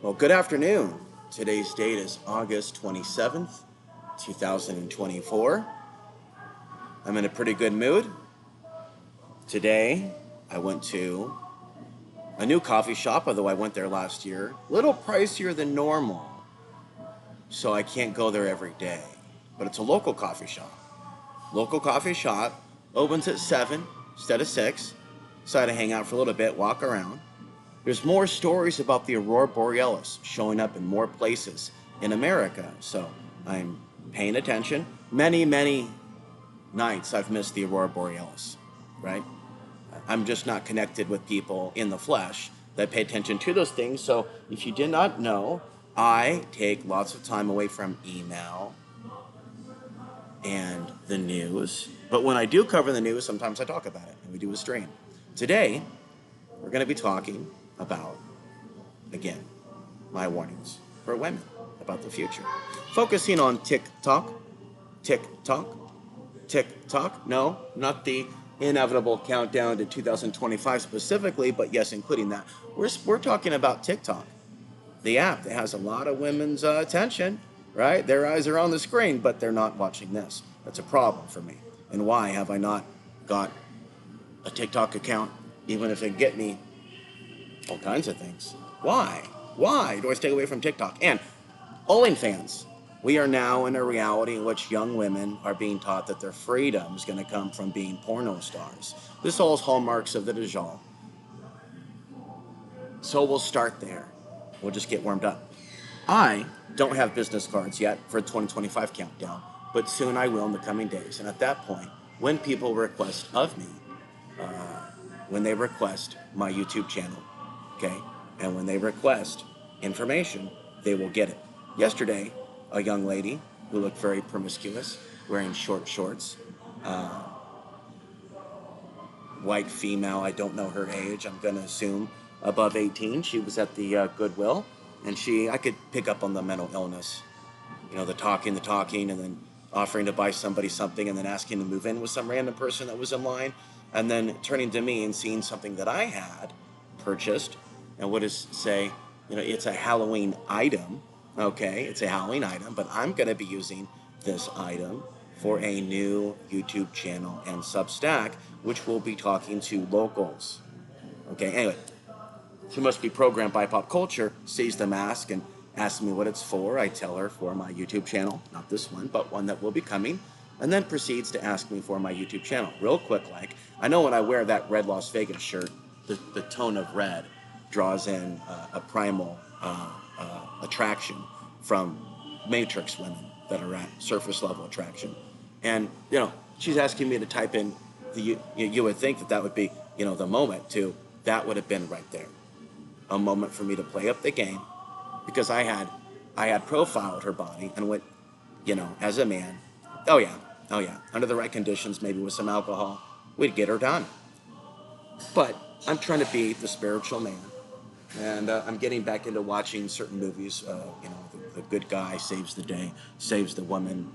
Well, good afternoon. Today's date is August 27th, 2024. I'm in a pretty good mood. Today, I went to a new coffee shop, although I went there last year. A little pricier than normal, so I can't go there every day. But it's a local coffee shop. Local coffee shop opens at 7 instead of 6. Decided to hang out for a little bit, walk around. There's more stories about the aurora borealis showing up in more places in America, so I'm paying attention. Many nights I've missed the aurora borealis, right? I'm just not connected with people in the flesh that pay attention to those things. So if you did not know, I take lots of time away from email and the news. But when I do cover the news, sometimes I talk about it, and we do a stream. Today, we're going to be talking about, again, my warnings for women about the future. Focusing on Tik Tok, Tik Tok, Tik Tok. No, not the inevitable countdown to 2025 specifically, but yes, including that. We're talking about TikTok, the app that has a lot of women's attention, right? Their eyes are on the screen, but they're not watching this. That's a problem for me. And why have I not got a TikTok account, even if it get me all kinds of things? Why? Why do I stay away from TikTok? And OnlyFans. We are now in a reality in which young women are being taught that their freedom is going to come from being porno stars. This all is hallmarks of the Dajjal. So we'll start there. We'll just get warmed up. I don't have business cards yet for a 2025 countdown, but soon I will in the coming days. And at that point, when people request of me, when they request my YouTube channel, okay, and when they request information, they will get it. Yesterday, a young lady who looked very promiscuous, wearing short shorts, white female, I don't know her age, I'm going to assume above 18. She was at the Goodwill, and I could pick up on the mental illness, the talking, and then offering to buy somebody something, and then asking to move in with some random person that was in line, and then turning to me and seeing something that I had purchased, and would say, it's a Halloween item, okay, it's a Halloween item, but I'm going to be using this item for a new YouTube channel and Substack, which will be talking to locals. Okay, anyway, she must be programmed by pop culture, sees the mask and asks me what it's for. I tell her for my YouTube channel, not this one, but one that will be coming, and then proceeds to ask me for my YouTube channel. Real quick, I know when I wear that red Las Vegas shirt, the tone of red draws in a primal attraction from matrix women that are at surface level attraction. And, she's asking me to type in, you would think that would be, the moment that would have been right there. A moment for me to play up the game, because I had profiled her body and went, as a man, oh yeah, under the right conditions, maybe with some alcohol, we'd get her done. But I'm trying to be the spiritual man, and I'm getting back into watching certain movies. The good guy saves the day, saves the woman,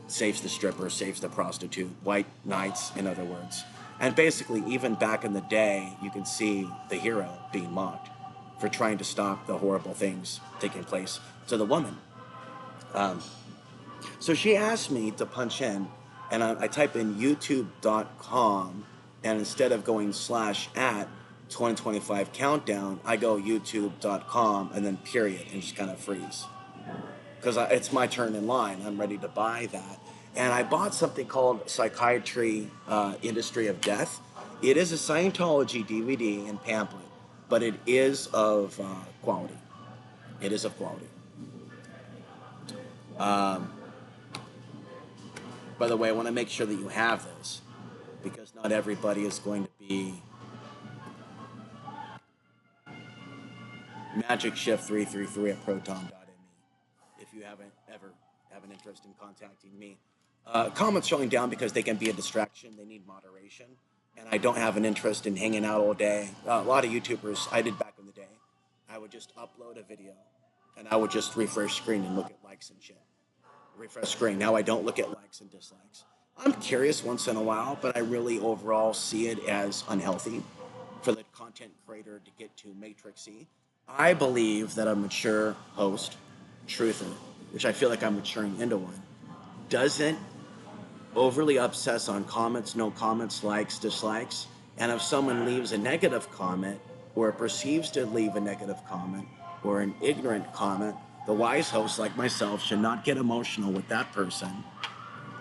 saves the stripper, saves the prostitute, white knights, in other words. And basically, even back in the day, you can see the hero being mocked for trying to stop the horrible things taking place to the woman. So she asked me to punch in, and I type in youtube.com, and instead of going /@ 2025 countdown, I go youtube.com and then period, and just kind of freeze. Because it's my turn in line. I'm ready to buy that. And I bought something called Psychiatry Industry of Death. It is a Scientology DVD and pamphlet, but it is of quality. It is of quality. By the way, I want to make sure that you have this, because not everybody is going to be magicshift333@proton.me. If you haven't ever have an interest in contacting me, comments showing down because they can be a distraction. They need moderation, and I don't have an interest in hanging out all day. A lot of YouTubers, I did back in the day, I would just upload a video, and I would just refresh screen and look at likes and shit. Refresh screen. Now I don't look at likes and dislikes. I'm curious once in a while, but I really overall see it as unhealthy for the content creator to get too matrixy I believe that a mature host, truther, which I feel like I'm maturing into one, doesn't overly obsess on comments, no comments, likes, dislikes. And if someone leaves a negative comment or perceives to leave a negative comment or an ignorant comment, the wise host like myself should not get emotional with that person,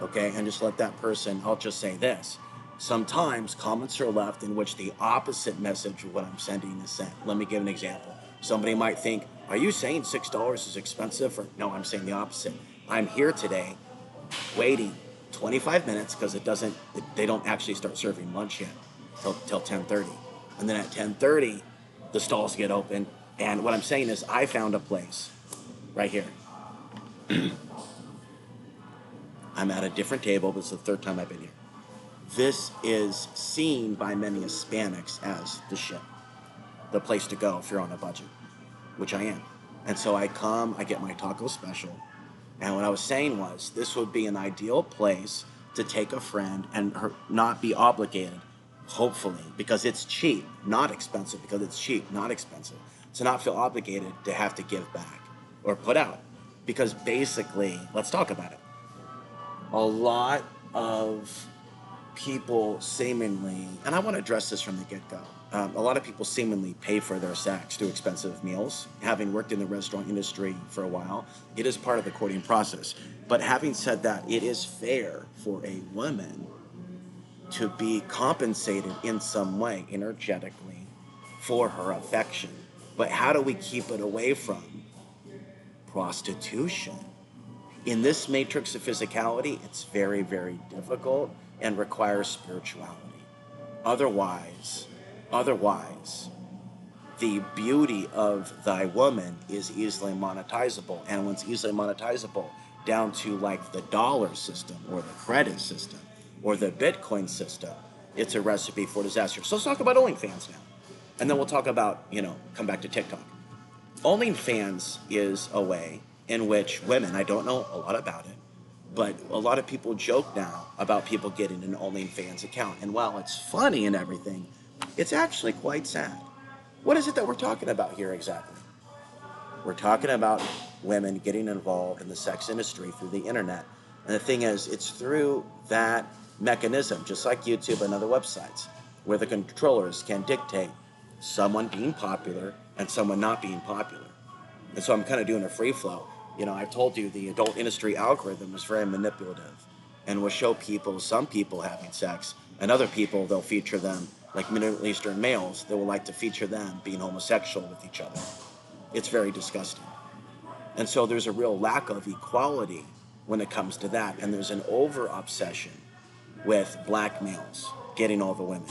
okay, and just let that person, I'll just say this. Sometimes comments are left in which the opposite message of what I'm sending is sent. Let me give an example. Somebody might think, are you saying $6 is expensive? Or no, I'm saying the opposite. I'm here today waiting 25 minutes because they don't actually start serving lunch yet till 10:30. And then at 10:30, the stalls get open. And what I'm saying is I found a place right here. I'm at a different table. This is the third time I've been here. This is seen by many Hispanics as the shit, the place to go if you're on a budget, which I am. And so I come, I get my taco special. And what I was saying was, this would be an ideal place to take a friend and not be obligated, hopefully, because it's cheap, not expensive, because it's cheap, not expensive, to not feel obligated to have to give back or put out. Because basically, let's talk about it. A lot of people seemingly, and I want to address this from the get-go, a lot of people seemingly pay for their sex through expensive meals. Having worked in the restaurant industry for a while, it is part of the courting process. But having said that, it is fair for a woman to be compensated in some way, energetically, for her affection. But how do we keep it away from prostitution? In this matrix of physicality, it's very, very difficult and requires spirituality. Otherwise, the beauty of thy woman is easily monetizable. And when it's easily monetizable, down to like the dollar system or the credit system or the Bitcoin system, it's a recipe for disaster. So let's talk about OnlyFans now. And then we'll talk about, come back to TikTok. OnlyFans is a way in which women, I don't know a lot about it, but a lot of people joke now about people getting an OnlyFans account. And while it's funny and everything, it's actually quite sad. What is it that we're talking about here exactly? We're talking about women getting involved in the sex industry through the internet. And the thing is, it's through that mechanism, just like YouTube and other websites, where the controllers can dictate someone being popular and someone not being popular. And so I'm kind of doing a free flow. I've told you the adult industry algorithm is very manipulative and will show people, some people having sex, and other people, they'll feature them, like Middle Eastern males, they will like to feature them being homosexual with each other. It's very disgusting. And so there's a real lack of equality when it comes to that. And there's an over-obsession with black males getting all the women.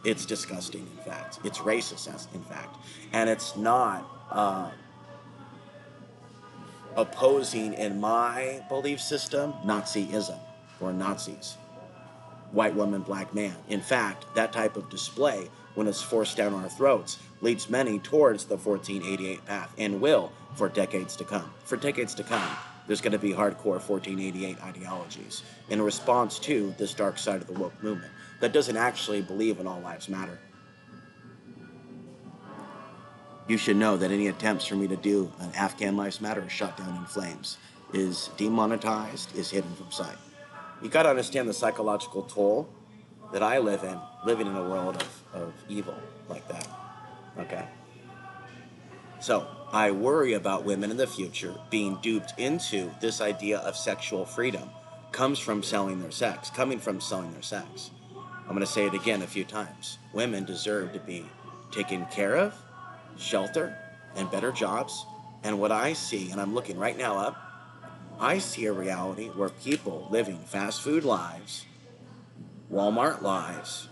It's disgusting, in fact. It's racist, in fact. And it's not opposing, in my belief system, Nazism or Nazis. White woman, black man. In fact, that type of display, when it's forced down our throats, leads many towards the 1488 path and will for decades to come. For decades to come, there's going to be hardcore 1488 ideologies in response to this dark side of the woke movement that doesn't actually believe in all lives matter. You should know that any attempts for me to do an Afghan Lives Matter is shot down in flames, is demonetized, is hidden from sight. You got to understand the psychological toll that I live in, living in a world of evil like that, okay? So I worry about women in the future being duped into this idea of sexual freedom coming from selling their sex. I'm going to say it again a few times. Women deserve to be taken care of, shelter, and better jobs. And what I see, and I'm looking right now up, I see a reality where people living fast food lives, Walmart lives,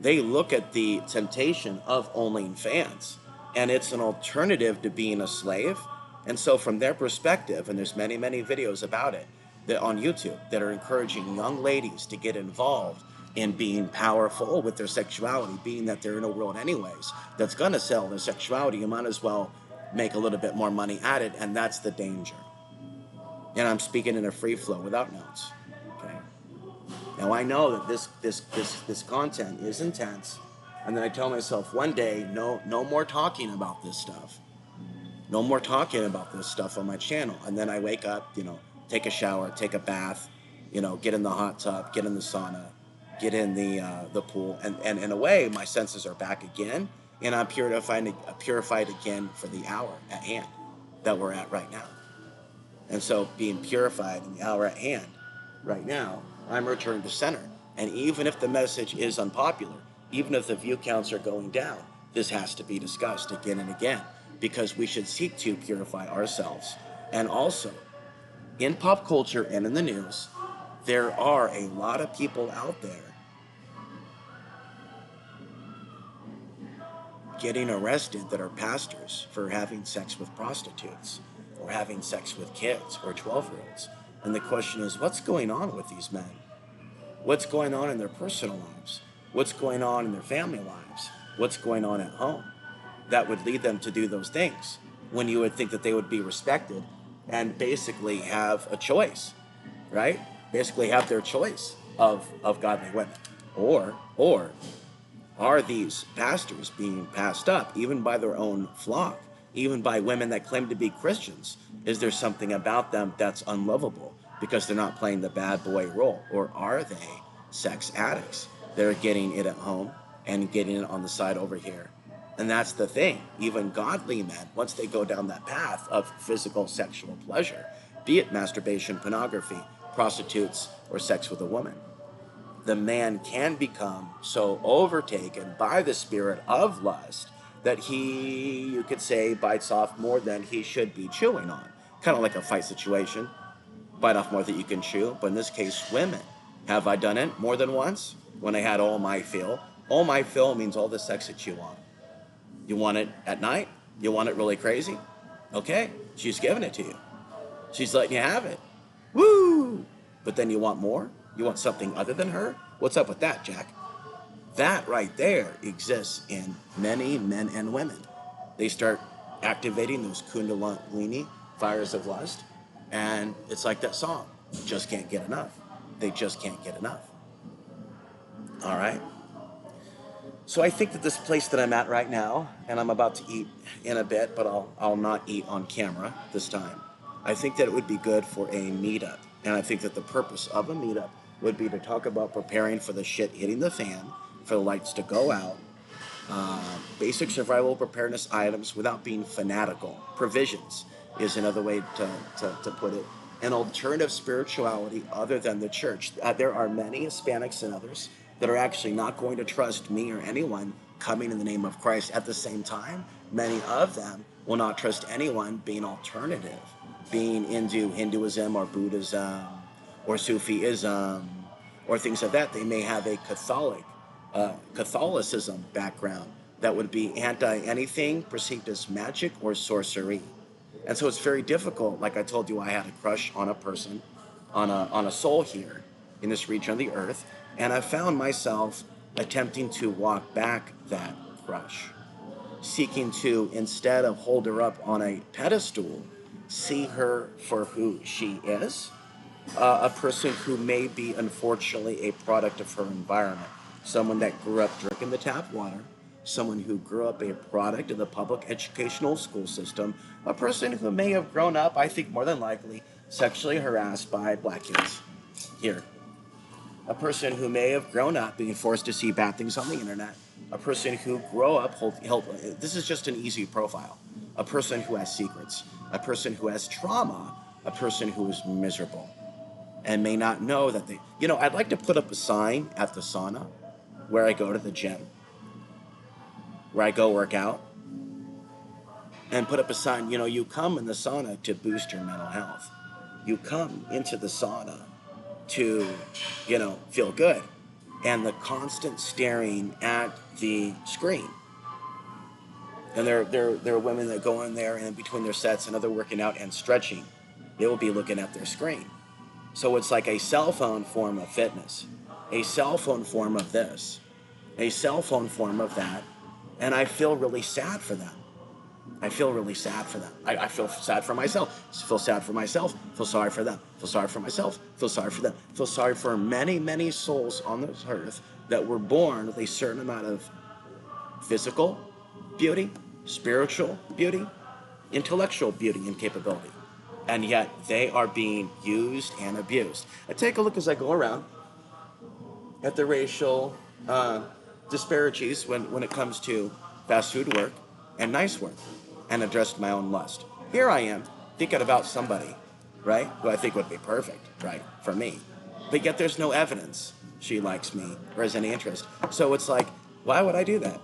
they look at the temptation of OnlyFans, and it's an alternative to being a slave. And so from their perspective, and there's many, many videos about it that on YouTube that are encouraging young ladies to get involved in being powerful with their sexuality, being that they're in a world anyways that's going to sell their sexuality, you might as well make a little bit more money at it, and that's the danger. And I'm speaking in a free flow without notes. Okay. Now I know that this content is intense, And then I tell myself one day, no more talking about this stuff. No more talking about this stuff on my channel. And then I wake up, take a shower, take a bath, get in the hot tub, get in the sauna, get in the pool, and in a way, my senses are back again, and I'm purified again for the hour at hand that we're at right now. And so, being purified in the hour at hand right now, I'm returning to center. And even if the message is unpopular, even if the view counts are going down, this has to be discussed again and again, because we should seek to purify ourselves. And also, in pop culture and in the news, there are a lot of people out there getting arrested that are pastors for having sex with prostitutes or having sex with kids or 12-year-olds. And the question is, what's going on with these men? What's going on in their personal lives? What's going on in their family lives? What's going on at home that would lead them to do those things when you would think that they would be respected and basically have a choice, right? Basically have their choice of godly women. Or are these pastors being passed up even by their own flock, even by women that claim to be Christians? Is there something about them that's unlovable because they're not playing the bad boy role? Or are they sex addicts? They're getting it at home and getting it on the side over here. And that's the thing. Even godly men, once they go down that path of physical sexual pleasure, be it masturbation, pornography, prostitutes, or sex with a woman, the man can become so overtaken by the spirit of lust that he, you could say, bites off more than he should be chewing on. Kind of like a fight situation. Bite off more than you can chew. But in this case, women. Have I done it more than once? When I had all my fill. All my fill means all the sex that you want. You want it at night? You want it really crazy? Okay, she's giving it to you. She's letting you have it. Woo! But then you want more? You want something other than her? What's up with that, Jack? That right there exists in many men and women. They start activating those kundalini fires of lust, and it's like that song, just can't get enough. They just can't get enough. All right? So I think that this place that I'm at right now, and I'm about to eat in a bit, but I'll not eat on camera this time. I think that it would be good for a meetup. And I think that the purpose of a meetup would be to talk about preparing for the shit hitting the fan, for the lights to go out, basic survival preparedness items without being fanatical. Provisions is another way to put it. An alternative spirituality other than the church. There are many Hispanics and others that are actually not going to trust me or anyone coming in the name of Christ. At the same time, many of them will not trust anyone being alternative, being into Hinduism or Buddhism or Sufism or things like that. They may have a Catholicism background that would be anti anything perceived as magic or sorcery. And so it's very difficult. Like I told you, I had a crush on a person, on a soul here in this region of the earth, and I found myself attempting to walk back that crush, seeking to, instead of hold her up on a pedestal, see her for who she is, a person who may be, unfortunately, a product of her environment, someone that grew up drinking the tap water, someone who grew up a product of the public educational school system, a person who may have grown up, I think more than likely, sexually harassed by black kids here, a person who may have grown up being forced to see bad things on the internet, a person who grew up, this is just an easy profile, a person who has secrets, a person who has trauma, a person who is miserable and may not know that I'd like to put up a sign at the sauna where I go to the gym, where I go work out, and put up a sign, you come in the sauna to boost your mental health. You come into the sauna to, feel good. And the constant staring at the screen. And there are women that go in there and between their sets and other working out and stretching, they will be looking at their screen. So it's like a cell phone form of fitness, a cell phone form of this, a cell phone form of that. And I feel really sad for them. I feel really sad for them. I feel sad for myself. Feel sad for myself. Feel sorry for them. Feel sorry for myself. Feel sorry for them. Feel sorry for many, many souls on this earth that were born with a certain amount of physical beauty, spiritual beauty, intellectual beauty and capability. And yet they are being used and abused. I take a look as I go around at the racial disparities when it comes to fast food work and nice work, and addressed my own lust. Here I am thinking about somebody, right, who I think would be perfect, right, for me. But yet there's no evidence she likes me or has any interest. So it's like, why would I do that?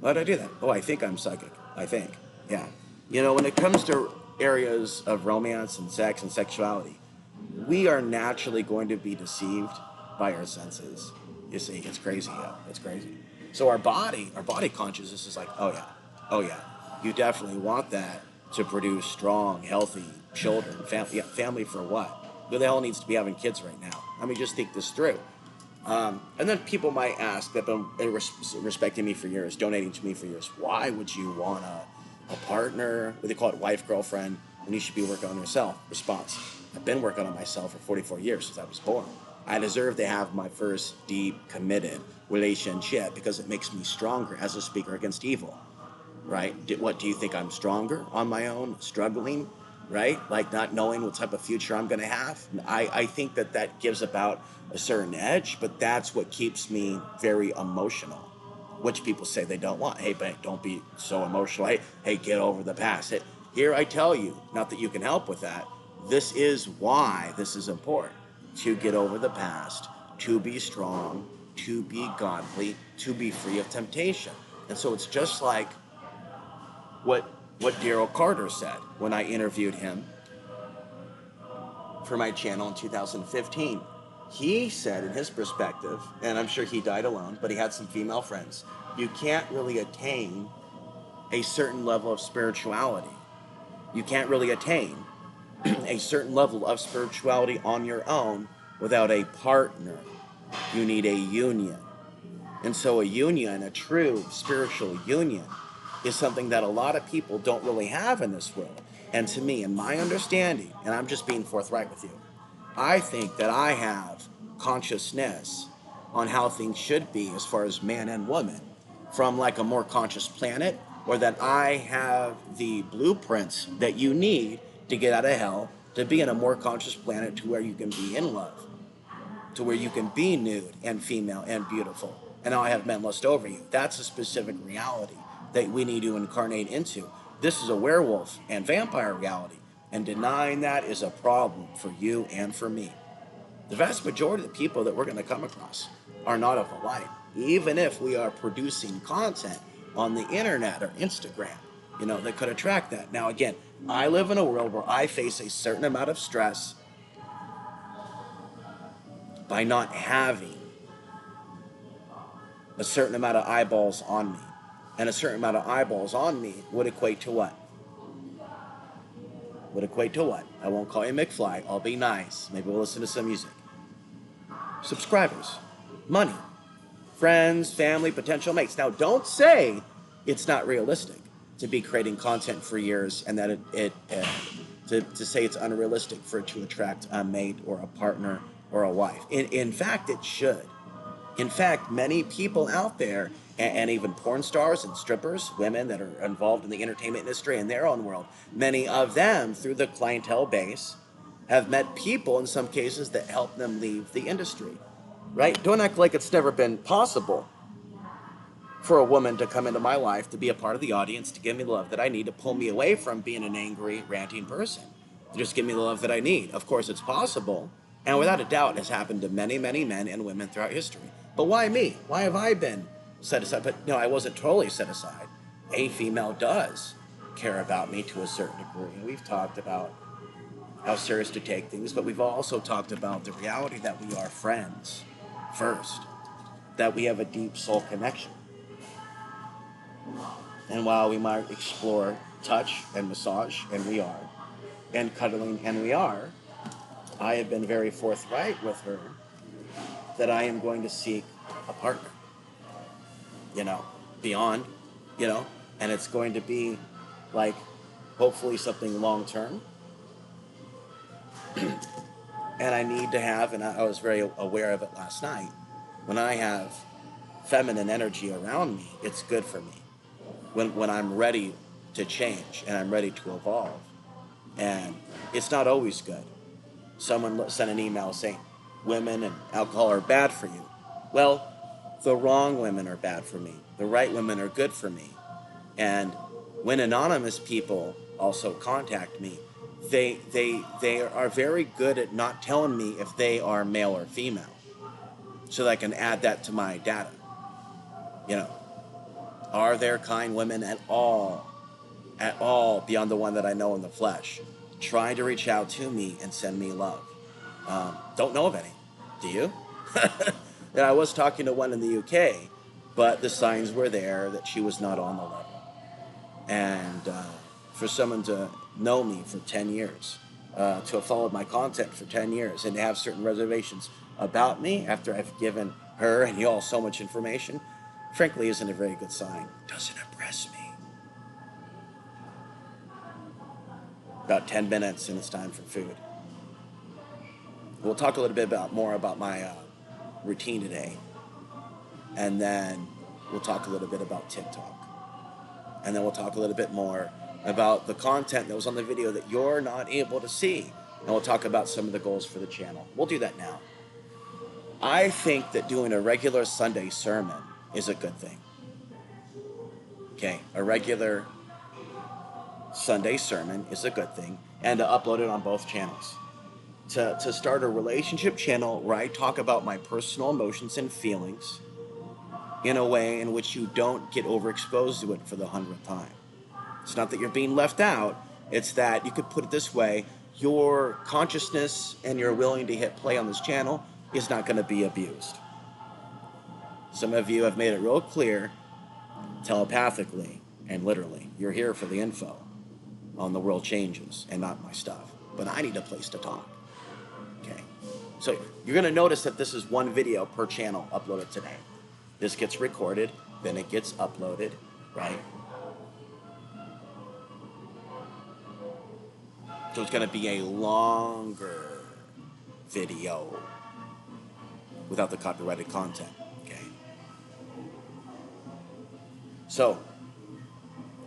Why would I do that? Oh, I think I'm psychic. I think. Yeah. You know, when it comes to areas of romance and sex and sexuality, we are naturally going to be deceived by our senses. You see, it's crazy. Yeah, it's crazy. So our body consciousness is like, oh yeah, you definitely want that to produce strong, healthy children. Family for what? Who the hell needs to be having kids right now? I mean, just think this through. And then people might ask that have been respecting me for years, donating to me for years, why would you want a partner, what they call it, wife, girlfriend, when you should be working on yourself? Response: I've been working on myself for 44 years since I was born. I deserve to have my first deep, committed relationship because it makes me stronger as a speaker against evil, right? What, do you think I'm stronger on my own, struggling, right? Like not knowing what type of future I'm going to have. I think that gives about a certain edge, but that's what keeps me very emotional, which people say they don't want. Hey, but don't be so emotional. Hey, get over the past. Here I tell you, not that you can help with that, this is why this is important, to get over the past, to be strong, to be godly, to be free of temptation. And so it's just like what Daryl Carter said when I interviewed him for my channel in 2015. He said, in his perspective, and I'm sure he died alone, but he had some female friends, you can't really attain a certain level of spirituality. You can't really attain a certain level of spirituality on your own without a partner. You need a union. And so a union, a true spiritual union, is something that a lot of people don't really have in this world. And to me, in my understanding, and I'm just being forthright with you, I think that I have consciousness on how things should be as far as man and woman from like a more conscious planet, or that I have the blueprints that you need to get out of hell to be in a more conscious planet to where you can be in love, to where you can be nude and female and beautiful. And now I have men lust over you. That's a specific reality that we need to incarnate into. This is a werewolf and vampire reality, and denying that is a problem for you and for me. The vast majority of the people that we're going to come across are not of the light, even if we are producing content on the internet or Instagram, that could attract that. Now, again, I live in a world where I face a certain amount of stress by not having a certain amount of eyeballs on me. And a certain amount of eyeballs on me would equate to what? I won't call you McFly. I'll be nice. Maybe we'll listen to some music. Subscribers, money, friends, family, potential mates. Now, don't say it's not realistic to be creating content for years and that to say it's unrealistic for it to attract a mate or a partner or a wife. In fact, it should. In fact, many people out there, and even porn stars and strippers, women that are involved in the entertainment industry in their own world, many of them, through the clientele base, have met people in some cases that help them leave the industry, right? Don't act like it's never been possible for a woman to come into my life, to be a part of the audience, to give me the love that I need, to pull me away from being an angry, ranting person, to just give me the love that I need. Of course, it's possible, and without a doubt, it has happened to many, many men and women throughout history. But why me? Why have I been set aside? But no, I wasn't totally set aside. A female does care about me to a certain degree. We've talked about how serious to take things, but we've also talked about the reality that we are friends first, that we have a deep soul connection. And while we might explore touch and massage, and we are, and cuddling, and we are, I have been very forthright with her that I am going to seek a partner, beyond, and it's going to be like hopefully something long term. And I need to have, and I was very aware of it last night, when I have feminine energy around me, it's good for me. When I'm ready to change and I'm ready to evolve. And it's not always good. Someone sent an email saying women and alcohol are bad for you. Well, the wrong women are bad for me. The right women are good for me. And when anonymous people also contact me, they are very good at not telling me if they are male or female, so that I can add that to my data. You know, are there kind women at all beyond the one that I know in the flesh, trying to reach out to me and send me love? Don't know of any. Do you? And I was talking to one in the UK, but the signs were there that she was not on the level. And for someone to know me for 10 years, to have followed my content for 10 years, and to have certain reservations about me after I've given her and y'all so much information, frankly, isn't a very good sign. Doesn't impress me. About 10 minutes, and it's time for food. We'll talk a little bit more about my routine today, and then we'll talk a little bit about TikTok, and then we'll talk a little bit more about the content that was on the video that you're not able to see, and we'll talk about some of the goals for the channel. We'll do that now. I think that doing a regular Sunday sermon is a good thing. Okay, a regular Sunday sermon is a good thing, and to upload it on both channels. To start a relationship channel where I talk about my personal emotions and feelings in a way in which you don't get overexposed to it for the 100th time. It's not that you're being left out, it's that, you could put it this way, your consciousness and your willing to hit play on this channel is not going to be abused. Some of you have made it real clear, telepathically and literally, you're here for the info on the world changes and not my stuff. But I need a place to talk. Okay, so you're going to notice that this is one video per channel uploaded today. This gets recorded, then it gets uploaded, right? So it's going to be a longer video without the copyrighted content, okay? So,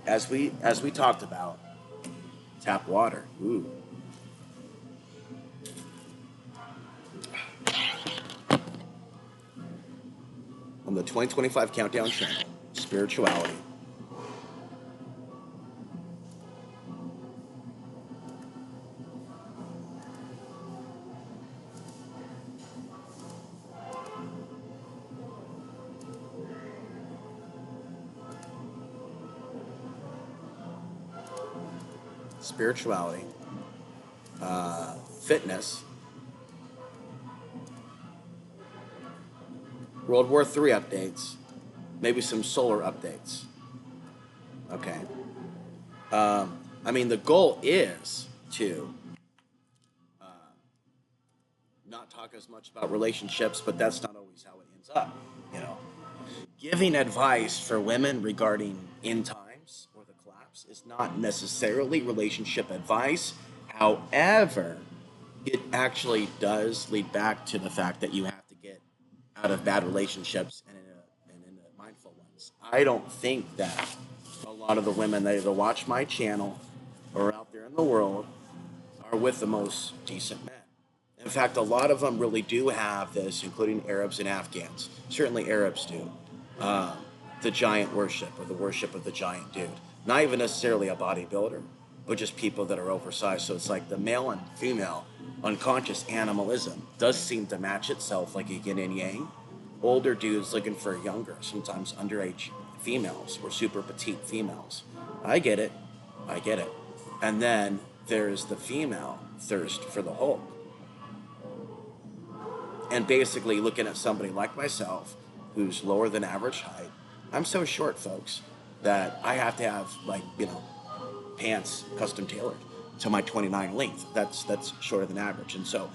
as we talked about, tap water, ooh. On the 2025 Countdown channel, spirituality. Spirituality, fitness, World War III updates, maybe some solar updates. Okay. I mean, the goal is to not talk as much about relationships, but that's not always how it ends up, you know. Giving advice for women regarding end times or the collapse is not necessarily relationship advice. However, it actually does lead back to the fact that you have to get out of bad relationships and into mindful ones. I don't think that a lot of the women that either watch my channel or out there in the world are with the most decent men. In fact, a lot of them really do have this, including Arabs and Afghans. Certainly Arabs do. The giant worship, or the worship of the giant dude. Not even necessarily a bodybuilder, but just people that are oversized. So it's like the male and female unconscious animalism does seem to match itself like a yin and yang. Older dudes looking for younger, sometimes underage females or super petite females. I get it. And then there's the female thirst for the Hulk. And basically looking at somebody like myself, who's lower than average height. I'm so short, folks, that I have to have, like, you know, pants custom tailored to my 29 length. That's shorter than average. And so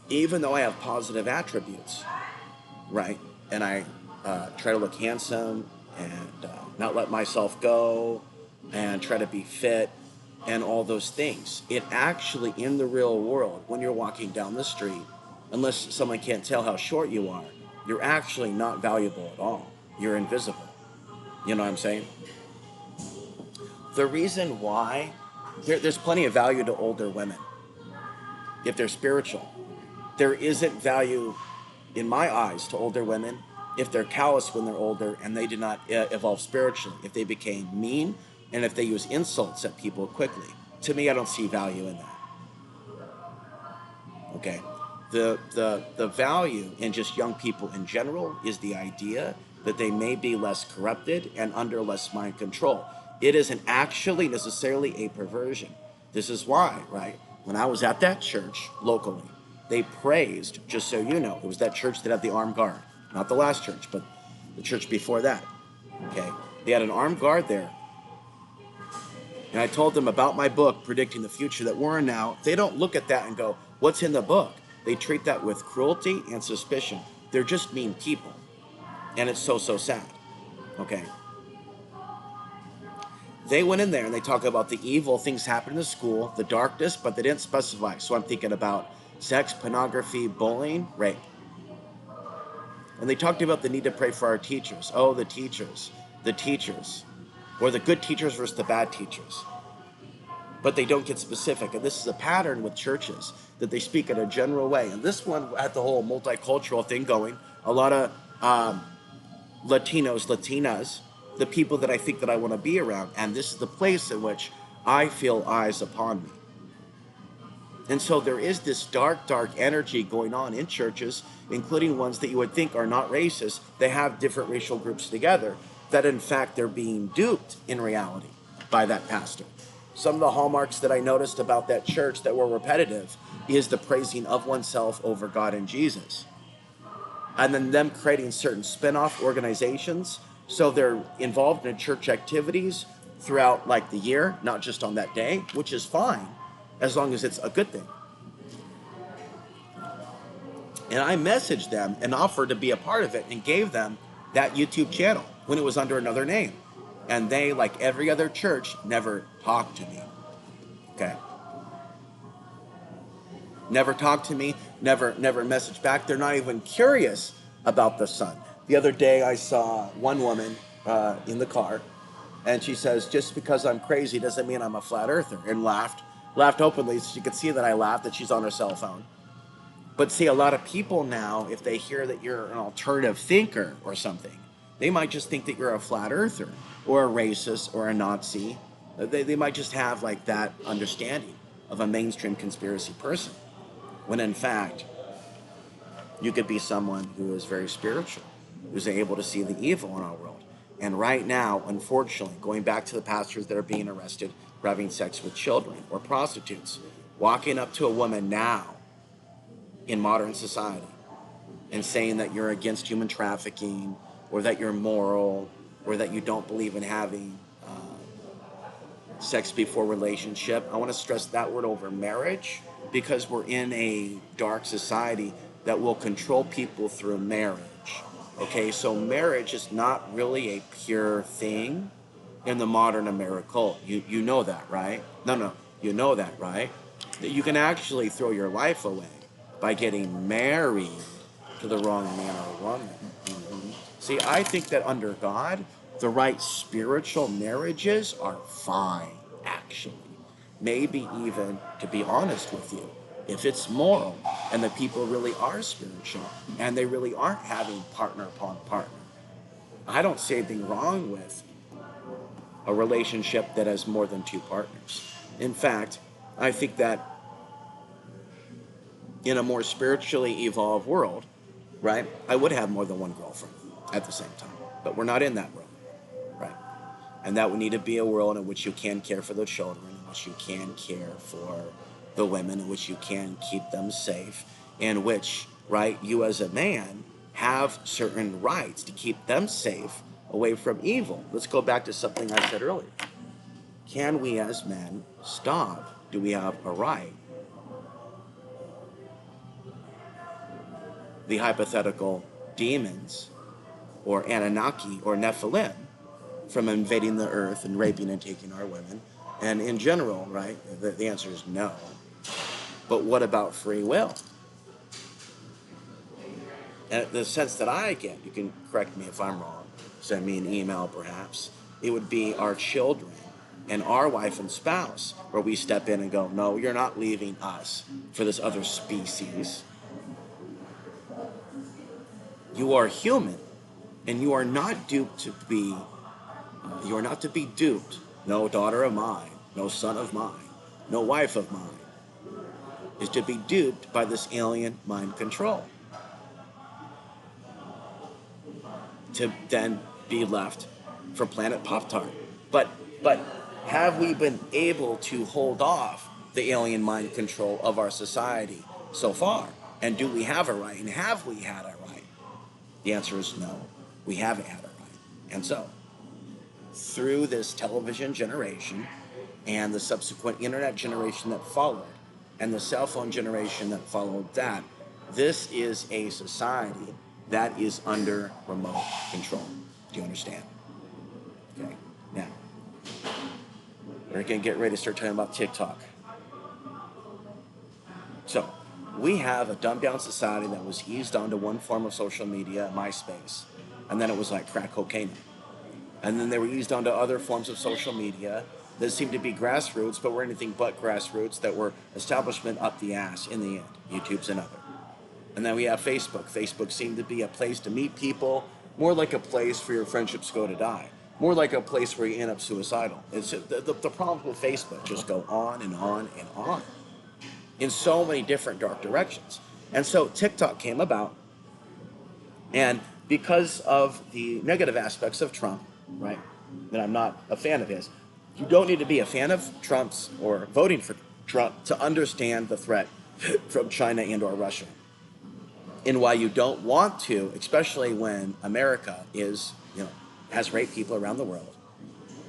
even though I have positive attributes, right, and I try to look handsome and not let myself go and try to be fit and all those things, it actually, in the real world, when you're walking down the street, unless someone can't tell how short you are, you're actually not valuable at all. you're invisible. You know what I'm saying? The reason why, there's plenty of value to older women if they're spiritual. There isn't value, in my eyes, to older women if they're callous when they're older and they did not evolve spiritually, if they became mean, and if they use insults at people quickly. To me, I don't see value in that. Okay, the value in just young people in general is the idea that they may be less corrupted and under less mind control. It isn't actually necessarily a perversion. This is why, right? When I was at that church locally, they praised, just so you know, it was that church that had the armed guard, not the last church, but the church before that. Okay, they had an armed guard there, and I told them about my book, Predicting the Future, that we're in now. They don't look at that and go, what's in the book? They treat that with cruelty and suspicion. They're just mean people. And it's so, so sad. Okay. They went in there and they talk about the evil things happening in the school, the darkness, but they didn't specify. So I'm thinking about sex, pornography, bullying, rape. And they talked about the need to pray for our teachers. Oh, the teachers. Or the good teachers versus the bad teachers. But they don't get specific. And this is a pattern with churches, that they speak in a general way. And this one had the whole multicultural thing going. A lot of Latinos, Latinas, the people that I think that I want to be around. And this is the place in which I feel eyes upon me. And so there is this dark, dark energy going on in churches, including ones that you would think are not racist. They have different racial groups together, that in fact they're being duped in reality by that pastor. Some of the hallmarks that I noticed about that church that were repetitive is the praising of oneself over God and Jesus. And then them creating certain spin-off organizations. So they're involved in church activities throughout like the year, not just on that day, which is fine, as long as it's a good thing. And I messaged them and offered to be a part of it and gave them that YouTube channel when it was under another name. And they, like every other church, never talked to me. Okay. Never talked to me, never messaged back. They're not even curious about the sun. The other day I saw one woman in the car, and she says, just because I'm crazy doesn't mean I'm a flat earther, and laughed openly, so you could see that I laughed, that she's on her cell phone. But see, a lot of people now, if they hear that you're an alternative thinker or something, they might just think that you're a flat earther or a racist or a Nazi. They might just have like that understanding of a mainstream conspiracy person, when in fact, you could be someone who is very spiritual, who's able to see the evil in our world. And right now, unfortunately, going back to the pastors that are being arrested for having sex with children or prostitutes, walking up to a woman now in modern society and saying that you're against human trafficking, or that you're moral, or that you don't believe in having sex before relationship. I want to stress that word over marriage, because we're in a dark society that will control people through marriage. Okay, so marriage is not really a pure thing in the modern America. You know that, right? No, you know that, right? That you can actually throw your life away by getting married to the wrong man or woman. Mm-hmm. See, I think that under God, the right spiritual marriages are fine, actually. Maybe even, to be honest with you, if it's moral and the people really are spiritual and they really aren't having partner upon partner, I don't see anything wrong with a relationship that has more than two partners. In fact, I think that in a more spiritually evolved world, right, I would have more than one girlfriend at the same time. But we're not in that world, right? And that would need to be a world in which you can care for the children, in which you can care for the women, in which you can keep them safe, in which, right, you as a man have certain rights to keep them safe away from evil. Let's go back to something I said earlier. Can we as men stop? Do we have a right? The hypothetical demons or Anunnaki or Nephilim from invading the earth and raping and taking our women? And in general, right, the answer is no. But what about free will? And the sense that I get, you can correct me if I'm wrong, send me an email perhaps. It would be our children and our wife and spouse, where we step in and go, no, you're not leaving us for this other species. You are human, and you are not duped to be, you are not to be duped. No daughter of mine, no son of mine, no wife of mine is to be duped by this alien mind control, to then be left for planet Pop-Tart. But have we been able to hold off the alien mind control of our society so far? And do we have a right? And have we had a right? The answer is no. We haven't had a right. And so, through this television generation and the subsequent internet generation that followed, and the cell phone generation that followed that, this is a society that is under remote control. Do you understand? Okay, now, we're going to get ready to start talking about TikTok. So, we have a dumbed-down society that was eased onto one form of social media, MySpace, and then it was like crack cocaine. And then they were eased onto other forms of social media that seemed to be grassroots, but were anything but grassroots, that were establishment up the ass in the end. YouTube's another. And then we have Facebook. Facebook seemed to be a place to meet people, more like a place for your friendships go to die, more like a place where you end up suicidal. It's the problems with Facebook just go on and on and on in so many different dark directions. And so TikTok came about, and because of the negative aspects of Trump, right, that I'm not a fan of his, you don't need to be a fan of Trump's or voting for Trump to understand the threat from China and or Russia, and why you don't want to, especially when America is, has raped people around the world.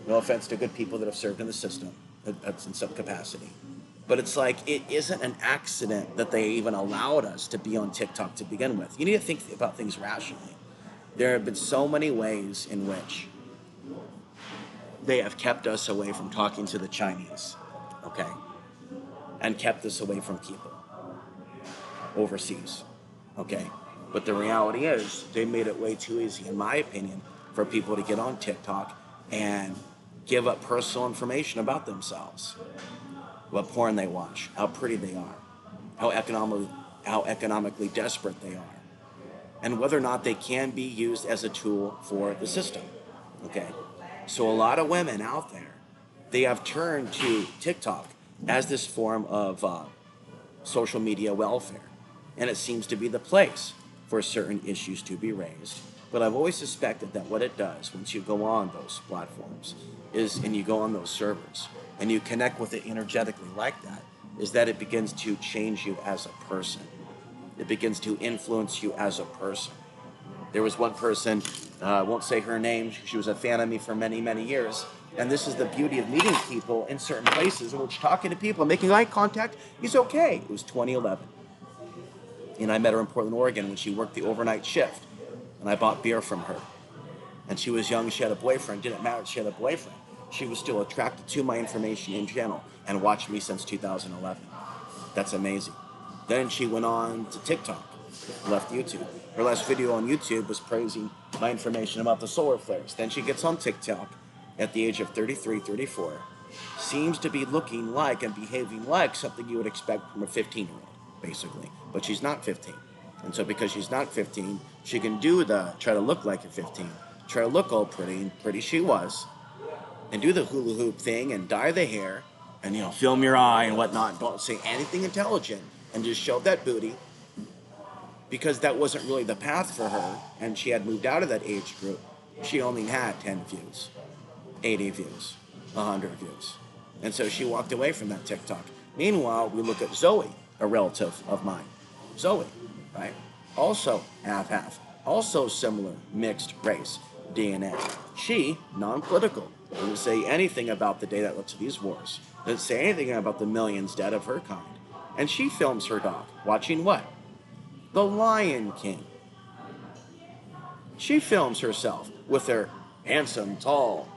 No offense to good people that have served in the system, that's in some capacity. But it's like, it isn't an accident that they even allowed us to be on TikTok to begin with. You need to think about things rationally. There have been so many ways in which they have kept us away from talking to the Chinese, okay? And kept us away from people overseas, okay? But the reality is, they made it way too easy, in my opinion, for people to get on TikTok and give up personal information about themselves. What porn they watch, how pretty they are, how economically desperate they are, and whether or not they can be used as a tool for the system, okay? So a lot of women out there, they have turned to TikTok as this form of social media welfare, and it seems to be the place for certain issues to be raised. But I've always suspected that what it does once you go on those platforms is, and you go on those servers, and you connect with it energetically like that, is that it begins to change you as a person. It begins to influence you as a person. There was one person, I won't say her name, she was a fan of me for many, many years, and this is the beauty of meeting people in certain places in which talking to people, making eye contact is okay. It was 2011. And I met her in Portland, Oregon when she worked the overnight shift, and I bought beer from her. And she was young, she had a boyfriend, didn't matter, she had a boyfriend. She was still attracted to my information in general and watched me since 2011. That's amazing. Then she went on to TikTok, left YouTube. Her last video on YouTube was praising my information about the solar flares. Then she gets on TikTok at the age of 33, 34, seems to be looking like and behaving like something you would expect from a 15-year-old, basically. But she's not 15. And so because she's not 15, she can try to look like a 15, try to look all pretty, and pretty she was, and do the hula hoop thing and dye the hair and, film your eye and whatnot. Don't say anything intelligent and just show that booty, because that wasn't really the path for her, and she had moved out of that age group. She only had 10 views, 80 views, 100 views. And so she walked away from that TikTok. Meanwhile, we look at Zoe, a relative of mine. Zoe, right? Also half-half. Also similar mixed race DNA. She, non-political, didn't say anything about the day that led to these wars. Didn't say anything about the millions dead of her kind. And she films her dog watching what? The Lion King. She films herself with her handsome, tall,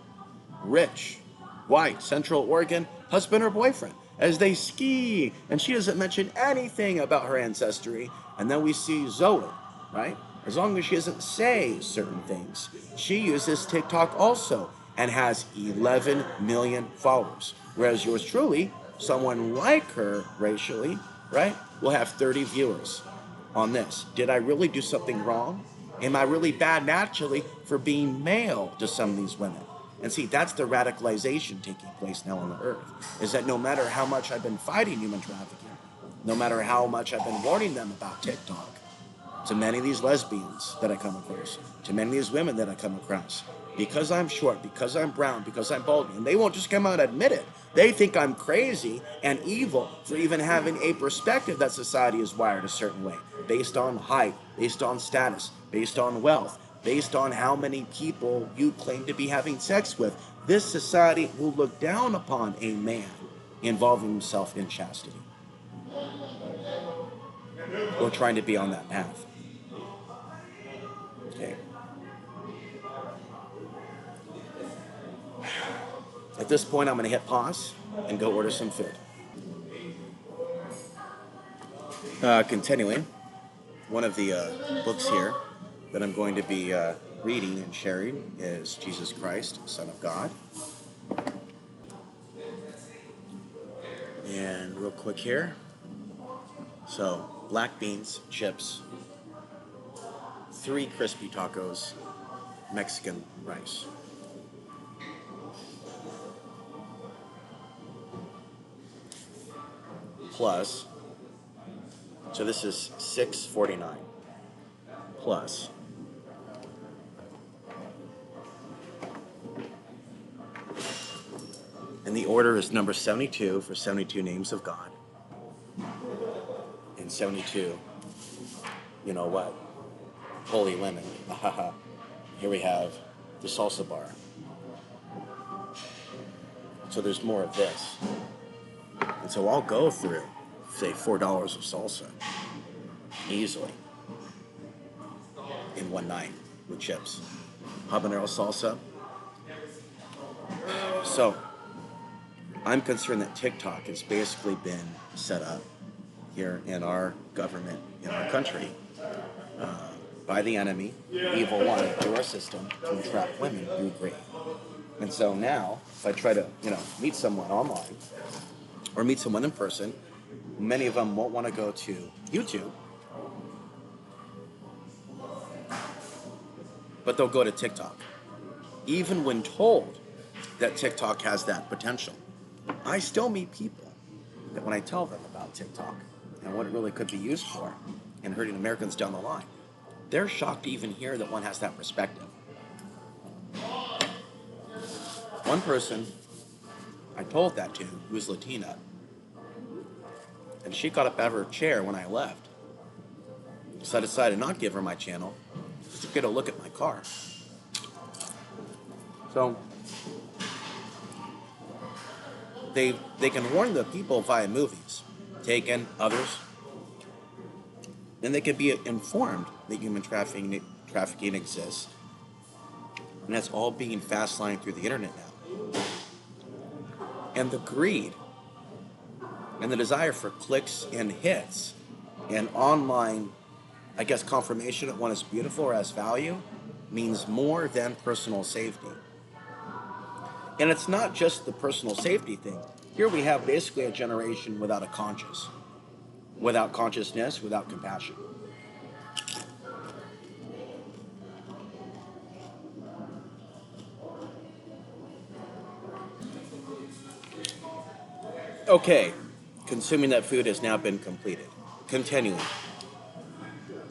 rich, white, Central Oregon husband or boyfriend as they ski, and she doesn't mention anything about her ancestry. And then we see Zoe, right? as long as she doesn't say certain things. She uses TikTok also and has 11 million followers. Whereas yours truly, someone like her racially, right, will have 30 viewers on this. Did I really do something wrong? Am I really bad naturally for being male to some of these women? And see, that's the radicalization taking place now on the earth, is that no matter how much I've been fighting human trafficking, no matter how much I've been warning them about TikTok, to many of these lesbians that I come across, to many of these women that I come across, because I'm short, because I'm brown, because I'm bald, and they won't just come out and admit it. They think I'm crazy and evil for even having a perspective that society is wired a certain way, based on height, based on status, based on wealth, based on how many people you claim to be having sex with. This society will look down upon a man involving himself in chastity or trying to be on that path. Okay. At this point, I'm going to hit pause and go order some food. Continuing, one of the books here that I'm going to be reading and sharing is Jesus Christ, Son of God. And real quick here. So, black beans, chips, 3 crispy tacos, Mexican rice. Plus, so this is $6.49. Plus, and the order is number 72 for 72 names of God. And 72, you know what? Holy lemon. Here we have the salsa bar. So there's more of this. And so I'll go through, say, $4 of salsa easily in one night with chips. Habanero salsa. So I'm concerned that TikTok has basically been set up here in our government, in our country, by the enemy, evil one, through our system to entrap women through greed. And so now, if I try to, meet someone online or meet someone in person, many of them won't want to go to YouTube, but they'll go to TikTok. Even when told that TikTok has that potential, I still meet people that when I tell them about TikTok and what it really could be used for and hurting Americans down the line, they're shocked to even hear that one has that perspective. One person I told that to, who was Latina, and she got up out of her chair when I left. So I decided not to give her my channel, just to get a look at my car. So they can warn the people via movies, Taken, others, and they can be informed that human trafficking exists, and that's all being fast-lined through the internet now. And the greed and the desire for clicks and hits and online, confirmation that one is beautiful or has value means more than personal safety. And it's not just the personal safety thing. Here we have basically a generation without a conscience, without consciousness, without compassion. Okay, consuming that food has now been completed. Continuing.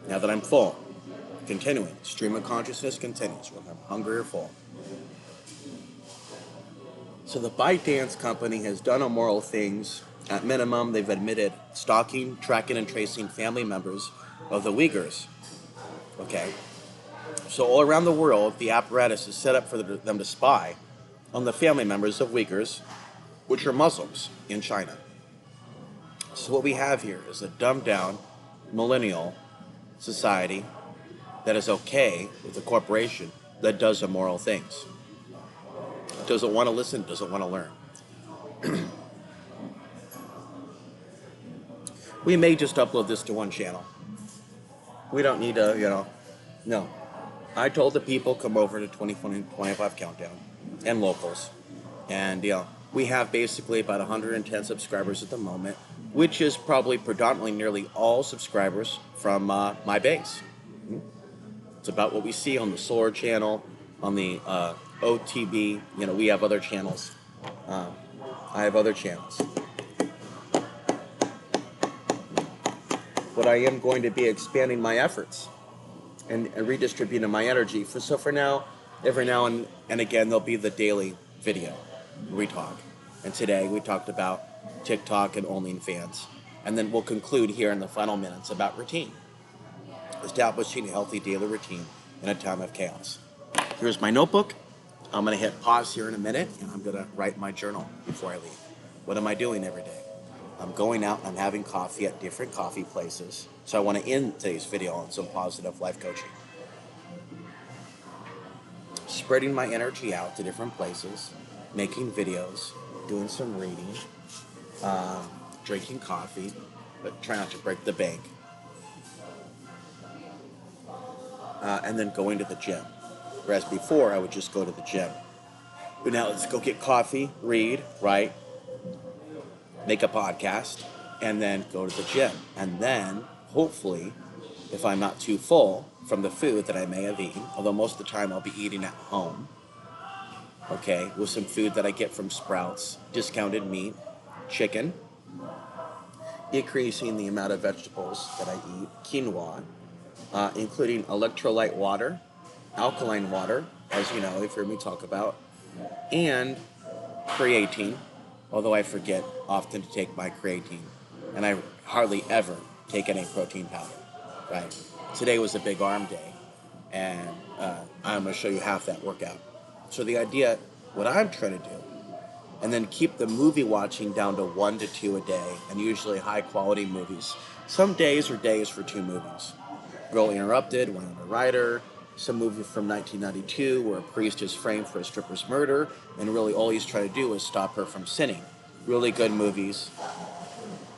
Now that I'm full, continuing. Stream of consciousness continues when I'm hungry or full. So the ByteDance company has done immoral things. At minimum, they've admitted stalking, tracking, and tracing family members of the Uyghurs. Okay? So all around the world, the apparatus is set up for them to spy on the family members of Uyghurs, which are Muslims in China. So what we have here is a dumbed-down, millennial society that is okay with a corporation that does immoral things. Doesn't want to listen, doesn't want to learn. We may just upload this to one channel. We don't need to, No. I told the people come over to 2025 Countdown and locals. And, we have basically about 110 subscribers at the moment, which is probably predominantly nearly all subscribers from my base. It's about what we see on the Solar channel, on the OTB. We have other channels. I have other channels. But I am going to be expanding my efforts and redistributing my energy. So for now, every now and again, there'll be the daily video where we talk. And today we talked about TikTok and OnlyFans. And then we'll conclude here in the final minutes about routine. Establishing a healthy daily routine in a time of chaos. Here's my notebook. I'm going to hit pause here in a minute, and I'm going to write my journal before I leave. What am I doing every day? I'm going out, I'm having coffee at different coffee places. So I want to end today's video on some positive life coaching. Spreading my energy out to different places, making videos, doing some reading, drinking coffee, but try not to break the bank. And then going to the gym. Whereas before, I would just go to the gym. But now let's go get coffee, read, write, make a podcast, and then go to the gym. And then, hopefully, if I'm not too full from the food that I may have eaten, although most of the time I'll be eating at home, okay, with some food that I get from Sprouts, discounted meat, chicken, decreasing the amount of vegetables that I eat, quinoa, including electrolyte water, alkaline water, as you know, you've heard me talk about, and creatine, although I forget often to take my creatine, and I hardly ever take any protein powder, right? Today was a big arm day, and I'm going to show you half that workout. So the idea, what I'm trying to do, and then keep the movie watching down to 1 to 2 a day, and usually high quality movies. Some days are days for 2 movies. Girl Interrupted, Winona Ryder, some movie from 1992 where a priest is framed for a stripper's murder, and really all he's trying to do is stop her from sinning. Really good movies.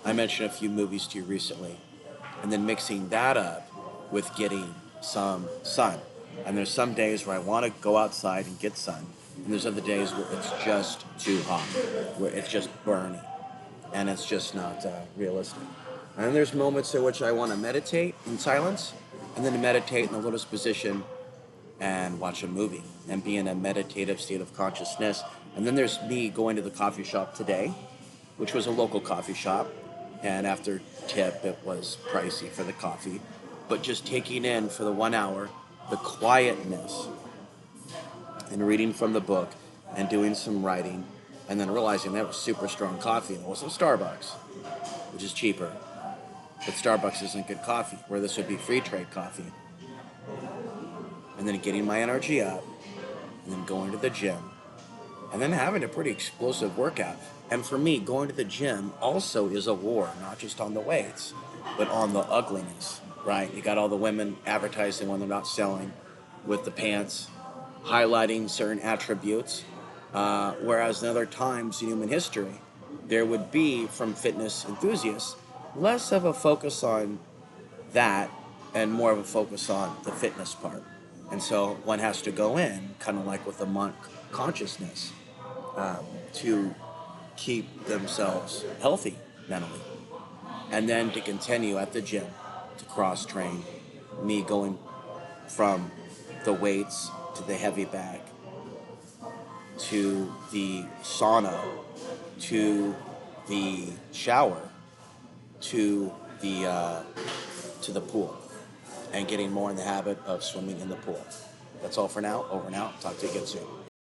I mentioned a few movies to you recently. And then mixing that up with getting some sun. And there's some days where I want to go outside and get sun, and there's other days where it's just too hot, where it's just burning, and it's just not realistic. And then there's moments in which I want to meditate in silence, and then to meditate in the lotus position and watch a movie and be in a meditative state of consciousness. And then there's me going to the coffee shop today, which was a local coffee shop, and after tip it was pricey for the coffee, but just taking in for the 1 hour the quietness and reading from the book and doing some writing, and then realizing that was super strong coffee, and it wasn't Starbucks, which is cheaper. But Starbucks isn't good coffee, where this would be free trade coffee. And then getting my energy up, and then going to the gym, and then having a pretty explosive workout. And for me, going to the gym also is a war, not just on the weights, but on the ugliness, right? You got all the women advertising when they're not selling with the pants, highlighting certain attributes, whereas in other times in human history, there would be, from fitness enthusiasts, less of a focus on that and more of a focus on the fitness part. And so one has to go in, kind of like with a monk consciousness, to keep themselves healthy mentally. And then to continue at the gym, to cross-train, me going from the weights to the heavy bag, to the sauna, to the shower, to the pool, and getting more in the habit of swimming in the pool. That's all for now. Over now. Talk to you again soon.